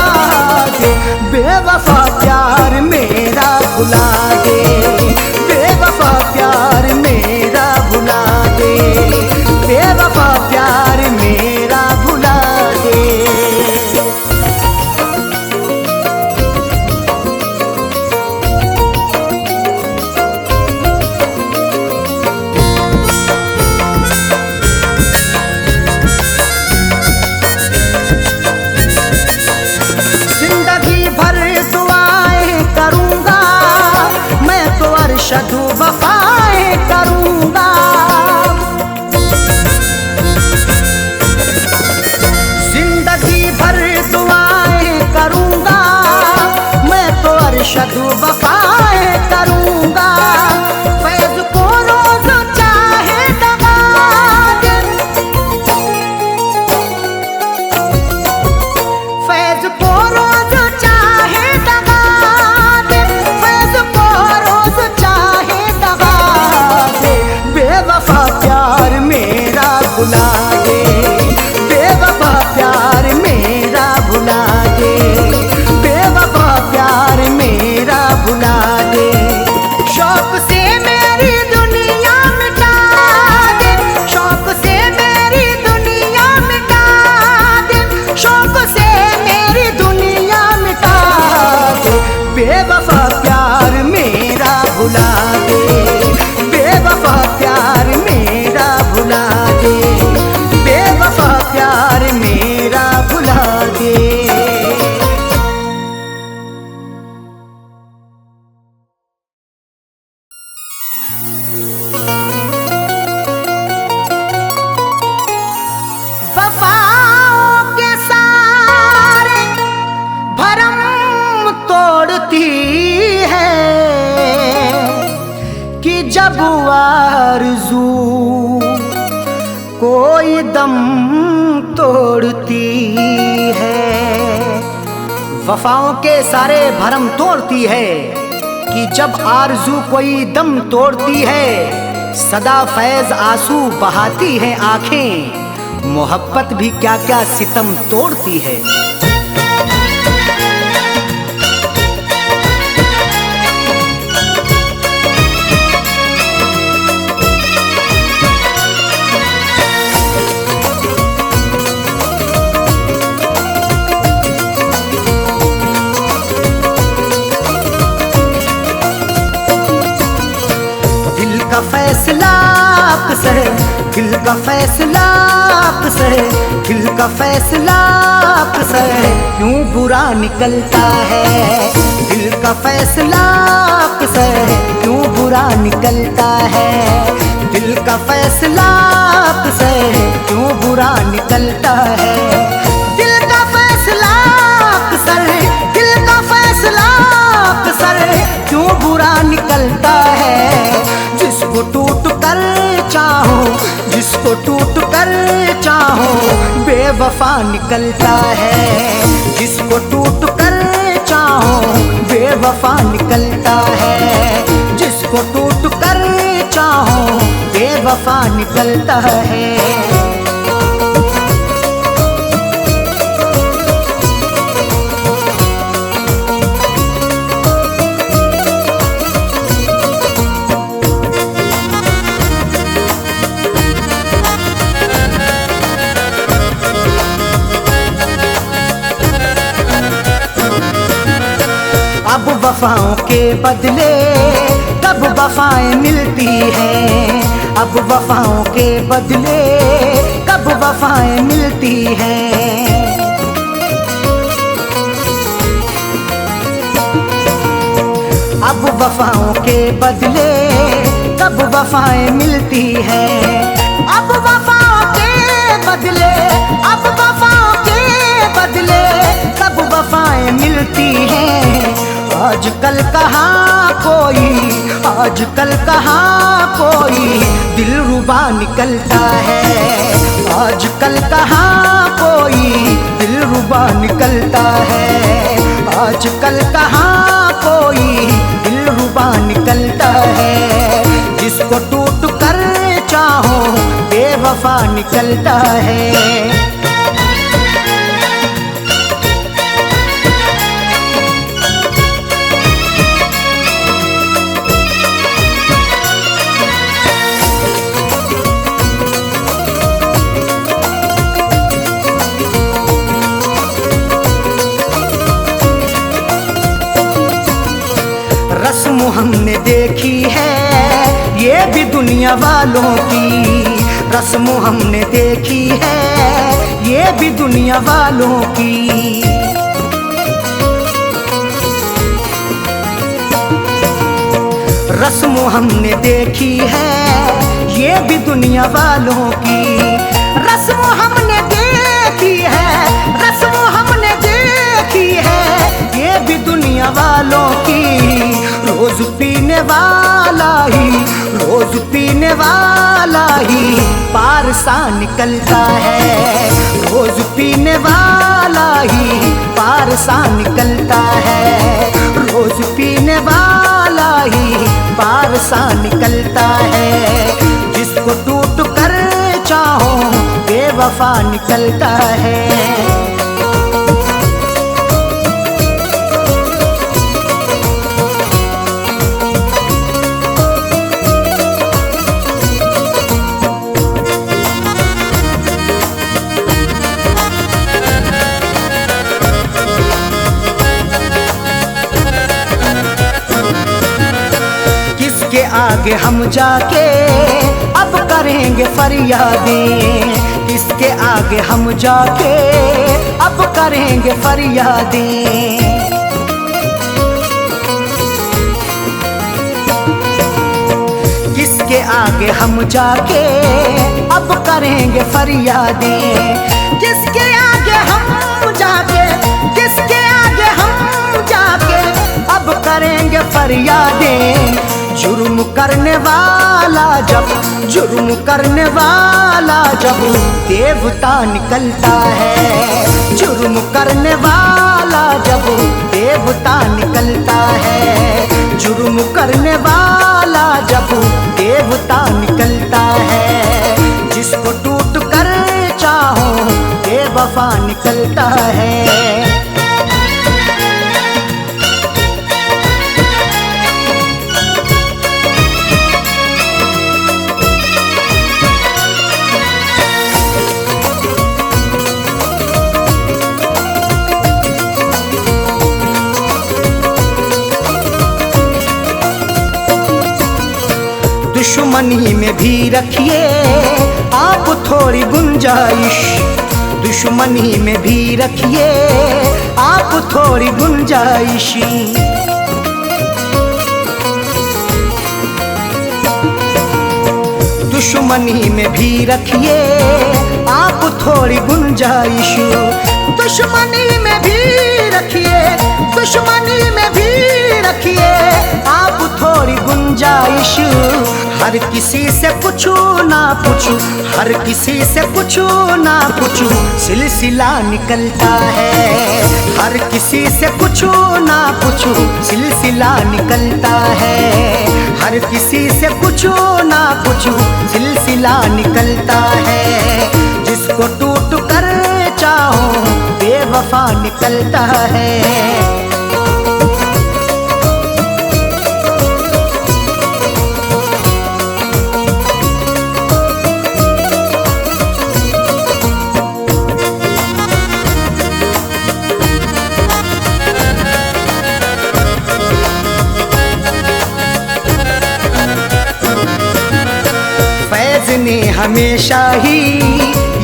S2: दे। बेवफा प्यार मेरा भुला दे, बेवफा प्यार मेरा भुला दे, बेवफा प्यार मेरा भुला दे। जिंदगी भर दुआएं करूंगा, मैं तो अरशद वफाएं करूंगा। जिंदगी भर दुआएं करूंगा, मैं तो अरशद वफाएं करूंगा। फैज को रोज चाहे दगा दे, फैज को रोज चाहे दगा दे, फैज को रोज चाहे दगा दे। बेवफा प्यार मेरा भुला दे, बेवफा प्यार मेरा भुला दे, बेवफा प्यार मेरा भुला दे। शौक से मेरी दुनिया मिटा दे, शौक से मेरी दुनिया मिटा दे, शौक से मेरी दुनिया मिटा दे। बेवफा प्यार मेरा भुला दे, बेवफा प्यार मेरा भुला दे, बेवफा प्यार मेरा भुला दे। वफाओं के सारे भरम तोड़ती है, कि जब आरज़ू कोई दम तोड़ती है। वफाओं के सारे भरम तोड़ती है कि जब आरज़ू कोई दम तोड़ती है, सदा फैज आंसू बहाती है आंखें, मोहब्बत भी क्या क्या सितम तोड़ती है। दिल का फैसला आपसे है, दिल का फैसला आपसे है, दिल का फैसला आपसे है, क्यों बुरा निकलता है। दिल का फैसला आपसे है, क्यों बुरा निकलता है। दिल का फैसला आपसे है, क्यों बुरा निकलता है। दिल का फैसला आपसे है, दिल का फैसला आपसे है, क्यों बुरा निकलता है। जिसको टूट कर चाहो, जिसको टूट कर चाहो, बेवफा निकलता है। जिसको टूट कर चाहो, बेवफा निकलता है। जिसको टूट कर चाहो, बेवफा निकलता है। अब वफाओं के बदले कब वफाएं मिलती हैं। अब वफाओं के बदले कब वफाएं मिलती हैं। अब वफाओं के बदले कब वफाएं मिलती हैं। अब वफाओं के बदले, अब वफाओं के बदले कब वफाएं मिलती हैं। आजकल कहाँ कोई, आजकल कहाँ कोई दिलरुबा निकलता है। आजकल कहाँ कोई दिलरुबा निकलता है। आजकल कहाँ कोई दिलरुबा निकलता है। जिसको टूट कर चाहो, बेवफा निकलता है। रस्म हमने देखी है ये भी दुनिया वालों की। रस्म हमने देखी है ये भी दुनिया वालों की। रस्म हमने देखी है ये भी दुनिया वालों की। रस्म हमने देखी है, रस्म हमने देखी है ये भी दुनिया वालों की। रोज पीने वाला ही, रोज पीने वाला ही पार सा निकलता है। रोज पीने वाला ही पार सा निकलता है। रोज पीने वाला ही पार सा निकलता है। जिसको टूट कर चाहो, बेवफा निकलता है। किसके आगे हम जाके अब करेंगे फरियादें। किसके आगे हम जाके अब करेंगे फरियादें। किसके आगे हम जाके अब करेंगे फरियादें। किसके आगे हम जाके, किसके आगे हम जाके अब करेंगे फरियादें। जुर्म करने वाला जब देवता निकलता है, जुर्म करने वाला जब देवता निकलता है, जुर्म करने वाला जब देवता निकलता है, जिसको टूट कर चाहो बेवफा निकलता है। दुश्मनी में भी रखिए आप थोड़ी गुंजाइश, दुश्मनी में भी रखिए आप थोड़ी गुंजाइश। दुश्मनी में भी रखिए आप थोड़ी गुंजाइश, दुश्मनी में भी रखिए, दुश्मनी में भी रखिए आप थोड़ी गुंजाइश। हर किसी से पूछू ना पूछू, हर किसी से पूछू ना पूछू सिलसिला निकलता है, हर किसी से पूछू ना पूछू सिलसिला निकलता है, हर किसी से पूछू ना पूछू सिलसिला निकलता है, जिसको टूट कर चाहो बेवफा निकलता है। फैज ने हमेशा ही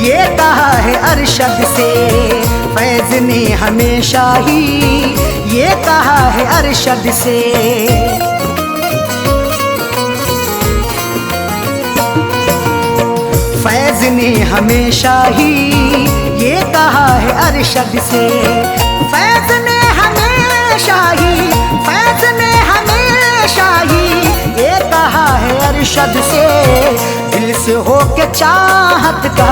S2: ये कहा है अरशद से, फैज ने हमेशा ही ये कहा है अरशद से, फैज ने हमेशा ही ये कहा है अरशद से, फैज ने हमेशा ही, फैज ने हमेशा ही ये कहा है अरशद से। दिल से हो के चाहत का,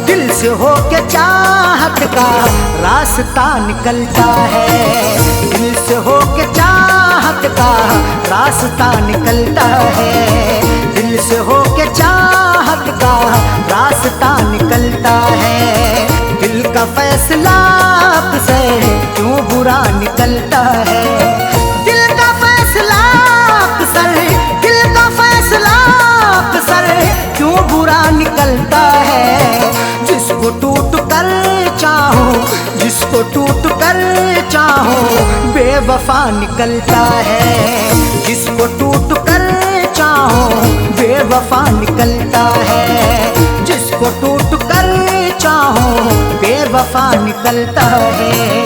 S2: दिल से हो के चाहत का रास्ता निकलता है, दिल से हो के चाहत का रास्ता निकलता है, दिल से हो के चाहत का रास्ता निकलता है। दिल का फैसला आपसे क्यों बुरा निकलता है, दिल का फैसला अक्सर, दिल का फैसला अक्सर क्यों बुरा निकलता है। जिसको टूट कर चाहो, जिसको टूट कर चाहो बेवफा निकलता है, जिसको टूट कर चाहो बेवफा निकलता है, जिसको टूट कर चाहो बेवफा निकलता है।